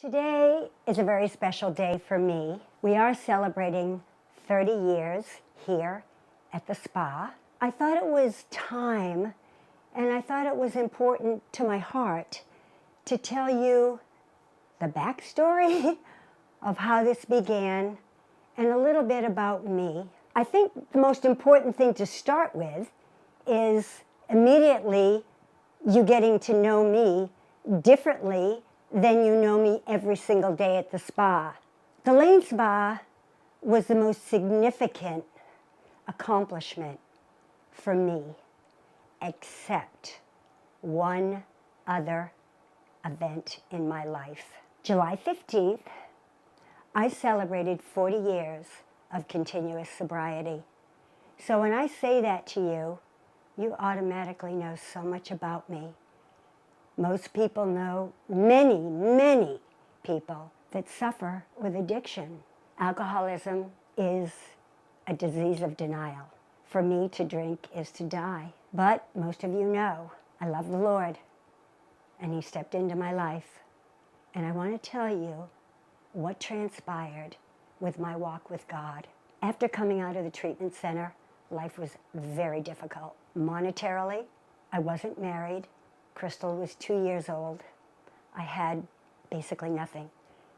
Today is a very special day for me. We are celebrating 30 years here at the spa. I thought it was time, and I thought it was important to my heart to tell you the backstory of how this began and a little bit about me. I think the most important thing to start with is immediately you getting to know me differently than you know me every single day at the spa. The Lane Spa was the most significant accomplishment for me, except one other event in my life. July 15th, I celebrated 40 years of continuous sobriety. So when I say that to you, you automatically know so much about me. Most people know many people that suffer with addiction. Alcoholism is a disease of denial. For me, to drink is to die. But most of you know, I love the Lord, and He stepped into my life. And I want to tell you what transpired with my walk with God. After coming out of the treatment center, life was very difficult. Monetarily, I wasn't married. Crystal was 2 years old. I had basically nothing,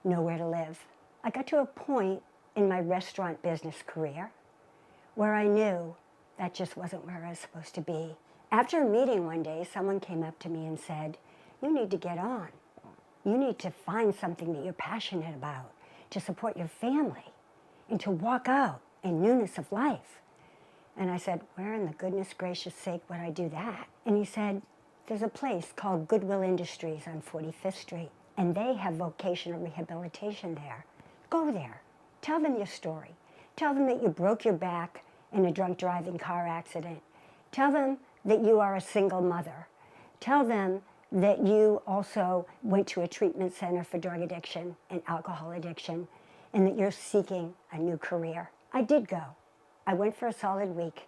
nowhere to live. I got to a point in my restaurant business career where I knew that just wasn't where I was supposed to be. After a meeting one day, someone came up to me and said, "You need to get on. You need to find something that you're passionate about to support your family and to walk out in newness of life." And I said, "Where in the goodness gracious sake would I do that?" And he said, "There's a place called Goodwill Industries on 45th Street, and they have vocational rehabilitation there. Go there. Tell them your story. Tell them that you broke your back in a drunk driving car accident. Tell them that you are a single mother. Tell them that you also went to a treatment center for drug addiction and alcohol addiction, and that you're seeking a new career." I did go. I went for a solid week.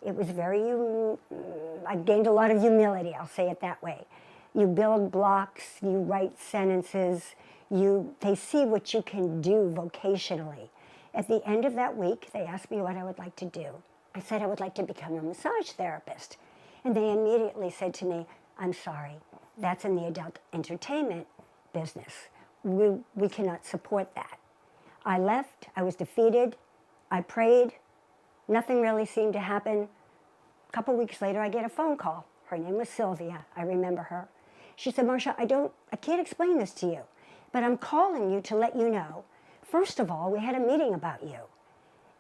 It was I gained a lot of humility, I'll say it that way. You build blocks, you write sentences, they see what you can do vocationally. At the end of that week, they asked me what I would like to do. I said I would like to become a massage therapist. And they immediately said to me, "I'm sorry, that's in the adult entertainment business. We cannot support that." I left, I was defeated, I prayed. Nothing really seemed to happen. A couple weeks later, I get a phone call. Her name was Sylvia. I remember her. She said, "Marcia, I can't explain this to you, but I'm calling you to let you know. First of all, we had a meeting about you,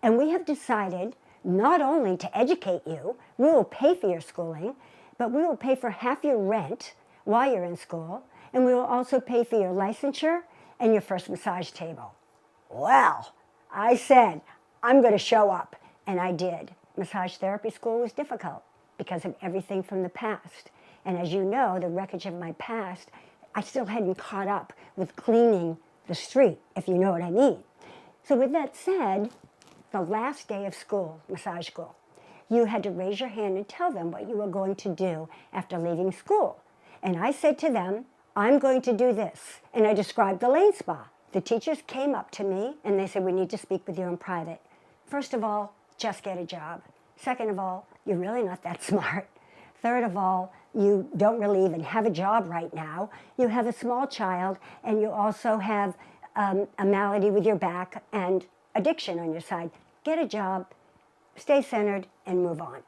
and we have decided not only to educate you, we will pay for your schooling, but we will pay for half your rent while you're in school, and we will also pay for your licensure and your first massage table." Well, I said, I'm going to show up. And I did. Massage therapy school was difficult because of everything from the past. And as you know, the wreckage of my past, I still hadn't caught up with cleaning the street, if you know what I mean. So with that said, the last day of school, massage school, you had to raise your hand and tell them what you were going to do after leaving school. And I said to them, "I'm going to do this." And I described the Lane Spa. The teachers came up to me and they said, "We need to speak with you in private. First of all, just get a job. Second of all, you're really not that smart. Third of all, you don't really even have a job right now. You have a small child, and you also have a malady with your back and addiction on your side. Get a job, stay centered, and move on."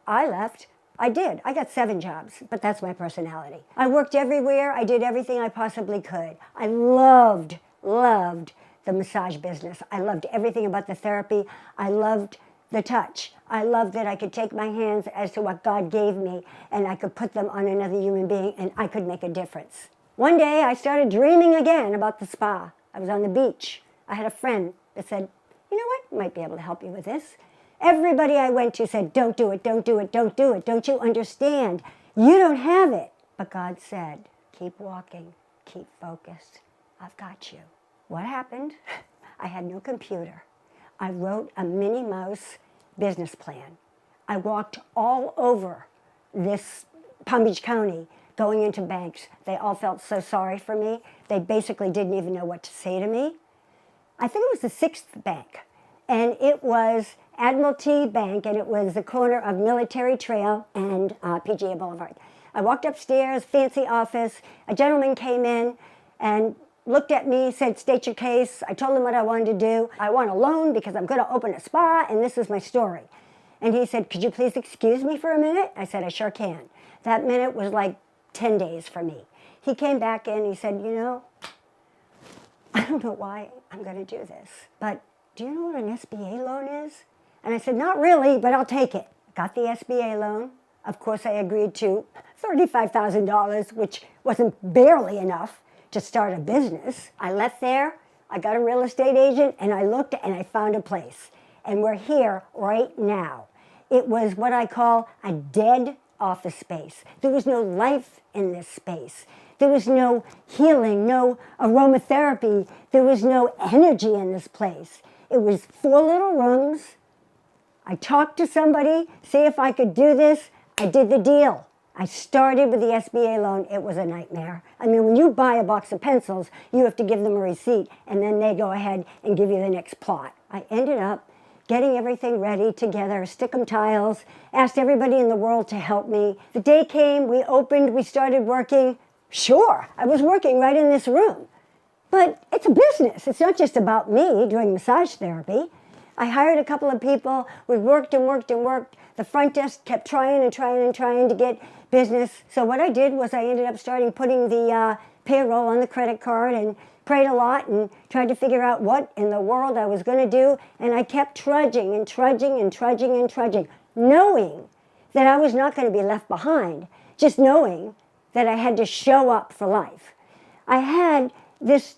I left. I did. I got 7 jobs, but that's my personality. I worked everywhere. I did everything I possibly could. I loved the massage business. I loved everything about the therapy. I loved the touch. I loved that I could take my hands as to what God gave me and I could put them on another human being and I could make a difference. One day I started dreaming again about the spa. I was on the beach. I had a friend that said, "You know what, I might be able to help you with this." Everybody I went to said, "Don't do it, don't do it, don't do it. Don't you understand? You don't have it." But God said, "Keep walking, keep focused. I've got you." What happened? I had no computer. I wrote a Minnie Mouse business plan. I walked all over this Palm Beach County going into banks. They all felt so sorry for me. They basically didn't even know what to say to me. I think it was the sixth bank, and it was Admiralty Bank, and it was the corner of Military Trail and PGA Boulevard. I walked upstairs, fancy office. A gentleman came in and looked at me, said, "State your case." I told him what I wanted to do. I want a loan because I'm going to open a spa, and this is my story. And he said, "Could you please excuse me for a minute?" I said, "I sure can." That minute was like 10 days for me. He came back in, he said, "You know, I don't know why I'm going to do this, but do you know what an SBA loan is?" And I said, "Not really, but I'll take it." Got the SBA loan. Of course, I agreed to $35,000, which wasn't barely enough to start a business. I left there, I got a real estate agent, and I looked and I found a place. And we're here right now. It was what I call a dead office space. There was no life in this space. There was no healing, no aromatherapy. There was no energy in this place. It was 4 little rooms. I talked to somebody, see if I could do this. I did the deal. I started with the SBA loan. It was a nightmare. I mean, when you buy a box of pencils, you have to give them a receipt, and then they go ahead and give you the next plot. I ended up getting everything ready together, stick-em tiles, asked everybody in the world to help me. The day came, we opened, we started working. Sure, I was working right in this room. But it's a business. It's not just about me doing massage therapy. I hired a couple of people. We worked and worked and worked. The front desk kept trying and trying and trying to get business. So what I did was I ended up putting the payroll on the credit card and prayed a lot and tried to figure out what in the world I was going to do. And I kept trudging and trudging and trudging and trudging, knowing that I was not going to be left behind, just knowing that I had to show up for life. I had this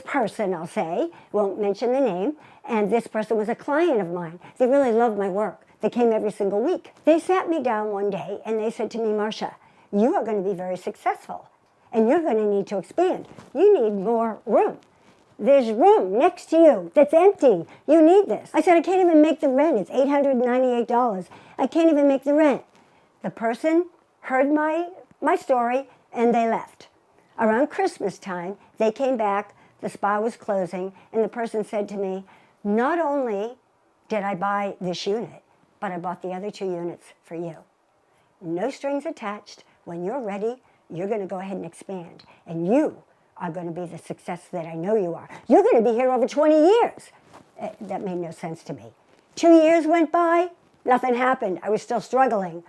person, I'll say, won't mention the name, and this person was a client of mine. They really loved my work. They came every single week. They sat me down one day and they said to me, "Marcia, you are going to be very successful and you're going to need to expand. You need more room. There's room next to you that's empty. You need this." I said, "I can't even make the rent. It's $898. I can't even make the rent." The person heard my story and they left. Around Christmas time, they came back, the spa was closing, and the person said to me, "Not only did I buy this unit, but I bought the other 2 units for you. No strings attached. When you're ready, you're going to go ahead and expand. And you are going to be the success that I know you are. You're going to be here over 20 years. That made no sense to me. 2 years went by, nothing happened. I was still struggling.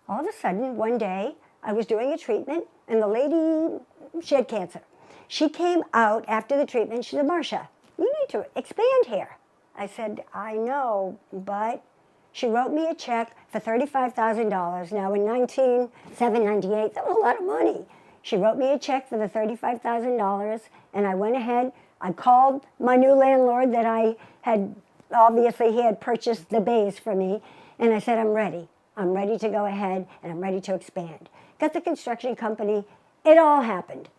All of a sudden, one day, I was doing a treatment, and the lady, she had cancer. She came out after the treatment. She said, "Marcia, you need to expand here." I said, "I know, but..." She wrote me a check for $35,000. Now, in 1998, that was a lot of money. She wrote me a check for the $35,000, and I went ahead. I called my new landlord that I had, obviously, he had purchased the bays for me, and I said, "I'm ready. I'm ready to go ahead, and I'm ready to expand." Got the construction company. It all happened.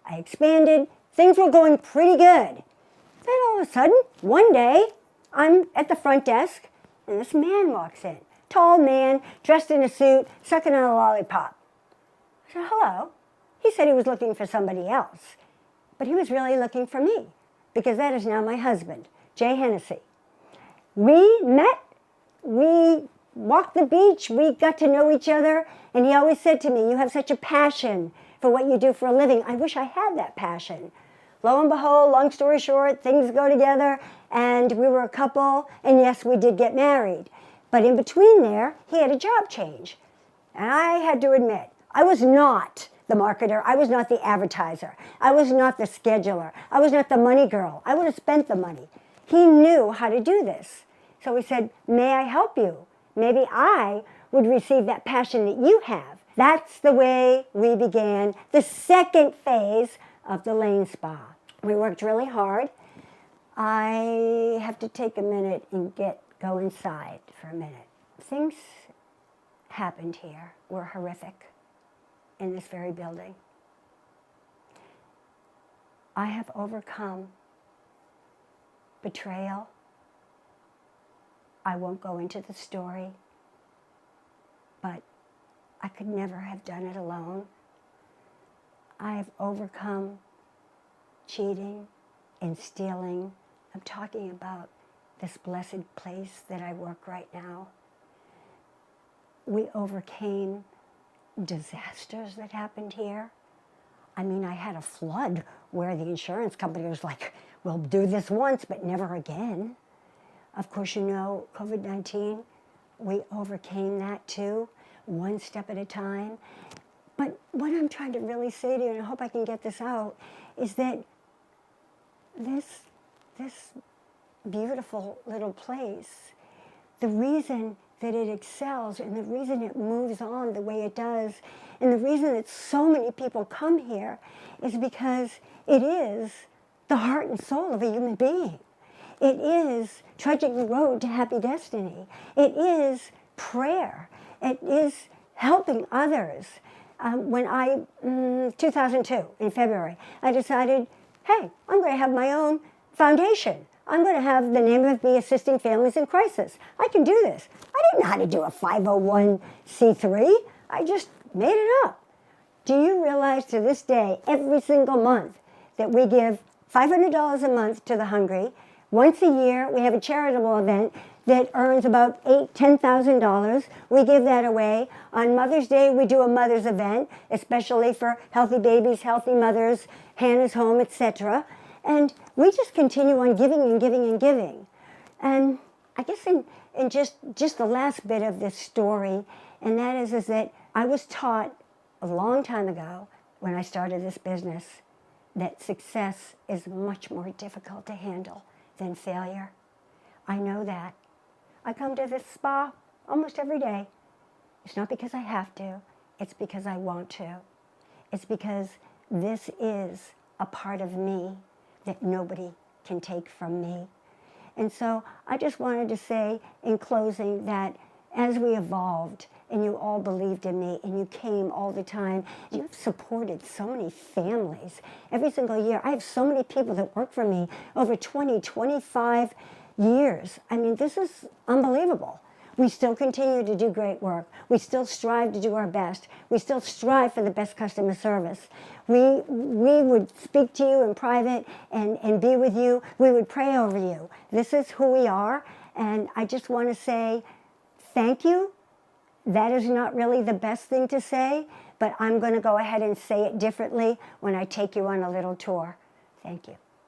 I expanded. Things were going pretty good. Then all of a sudden, one day, I'm at the front desk, and this man walks in. Tall man, dressed in a suit, sucking on a lollipop. I said, "Hello." He said he was looking for somebody else, but he was really looking for me, because that is now my husband, Jay Hennessy. We met, we walked the beach, we got to know each other, and he always said to me, "You have such a passion for what you do for a living." I wish I had that passion. Lo and behold, long story short, things go together, and we were a couple, and yes, we did get married. But in between there, he had a job change. And I had to admit, I was not the marketer. I was not the advertiser. I was not the scheduler. I was not the money girl. I would have spent the money. He knew how to do this. So he said, "May I help you? Maybe I would receive that passion that you have." That's the way we began the second phase of the Lane Spa. We worked really hard. I have to take a minute and go inside for a minute. Things happened here were horrific in this very building. I have overcome betrayal. I won't go into the story, but I could never have done it alone. I've overcome cheating and stealing. I'm talking about this blessed place that I work right now. We overcame disasters that happened here. I mean, I had a flood where the insurance company was like, we'll do this once, but never again. Of course, you know, COVID-19, we overcame that too, one step at a time. But what I'm trying to really say to you, and I hope I can get this out, is that this beautiful little place, the reason that it excels and the reason it moves on the way it does and the reason that so many people come here is because it is the heart and soul of a human being. It is trudging the road to happy destiny. It is prayer. It is helping others. When 2002, in February, I decided, hey, I'm going to have my own foundation. I'm going to have the name of it be Assisting Families in Crisis. I can do this. I didn't know how to do a 501c3. I just made it up. Do you realize to this day, every single month, that we give $500 a month to the hungry? Once a year, we have a charitable event that earns about $10,000. We give that away. On Mother's Day, we do a mother's event, especially for healthy babies, healthy mothers, Hannah's Home, etc. And we just continue on giving and giving and giving. And I guess in just the last bit of this story, and that is that I was taught a long time ago when I started this business that success is much more difficult to handle than failure. I know that. I come to this spa almost every day. It's not because I have to, it's because I want to. It's because this is a part of me that nobody can take from me. And so I just wanted to say in closing that as we evolved and you all believed in me and you came all the time, you've supported so many families every single year. I have so many people that work for me over 20, 25 years. I mean, this is unbelievable. We still continue to do great work. We still strive to do our best. We still strive for the best customer service. We would speak to you in private and be with you. We would pray over you. This is who we are. And I just want to say thank you. That is not really the best thing to say, but I'm going to go ahead and say it differently when I take you on a little tour. Thank you.